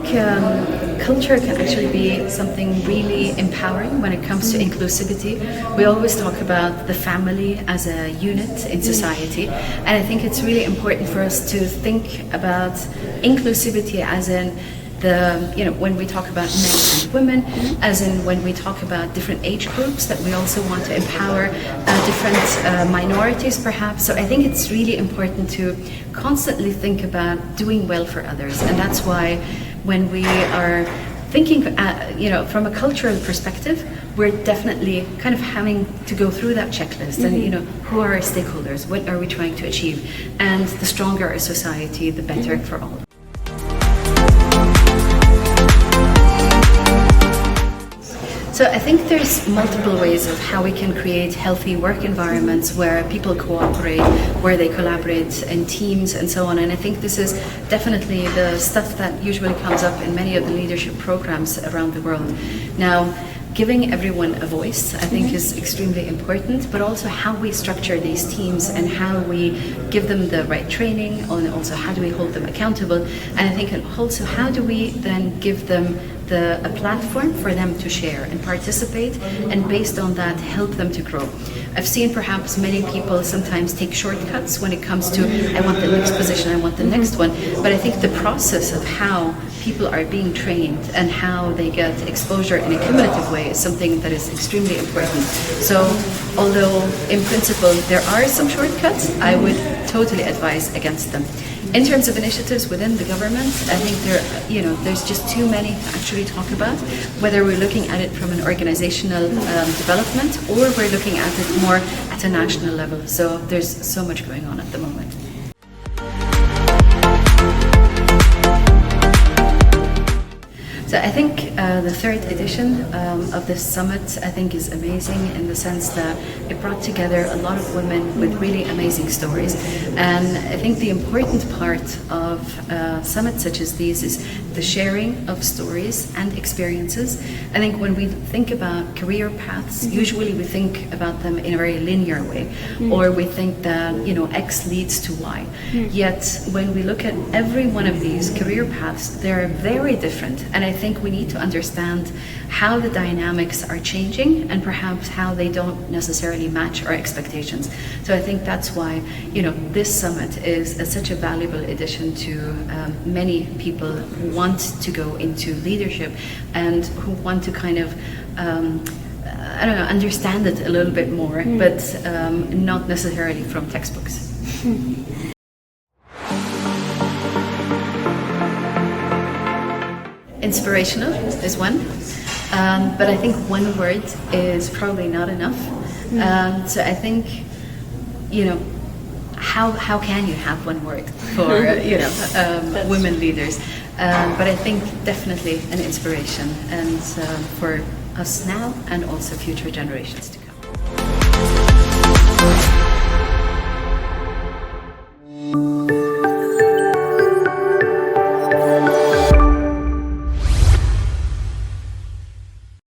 culture can actually be something really empowering when it comes to inclusivity. We always talk about the family as a unit in society, and I think it's really important for us to think about inclusivity as in when we talk about men and women, as in when we talk about different age groups, that we also want to empower different minorities perhaps. So I think it's really important to constantly think about doing well for others, and that's why when we are thinking from a cultural perspective, we're definitely kind of having to go through that checklist and who are our stakeholders, what are we trying to achieve, and the stronger our society, the better for all. So I think there's multiple ways of how we can create healthy work environments where people cooperate, where they collaborate in teams and so on. And I think this is definitely the stuff that usually comes up in many of the leadership programs around the world. Now, giving everyone a voice, I think, is extremely important, but also how we structure these teams and how we give them the right training, and also how do we hold them accountable, and I think also how do we then give them a platform for them to share and participate, and based on that help them to grow. I've seen perhaps many people sometimes take shortcuts when it comes to I want the next position, I want the next one, but I think the process of how people are being trained and how they get exposure in a cumulative way is something that is extremely important. So although in principle there are some shortcuts, I would totally advise against them. In terms of initiatives within the government, I think there's just too many to actually talk about, whether we're looking at it from an organizational development or we're looking at it more at a national level. So there's so much going on at the moment. So I think the third edition of this summit, I think, is amazing in the sense that it brought together a lot of women with really amazing stories. And I think the important part of summits such as these is the sharing of stories and experiences. I think when we think about career paths, usually we think about them in a very linear way, or we think that X leads to Y. Yet when we look at every one of these career paths, they're very different, and I think we need to understand how the dynamics are changing and perhaps how they don't necessarily match our expectations. So I think that's why this summit is such a valuable addition to many people who want to go into leadership and who want to kind of understand it a little bit more, but not necessarily from textbooks. Inspirational is one, but I think one word is probably not enough. So I think, how can you have one word for women leaders? But I think definitely an inspiration, and for us now and also future generations to come.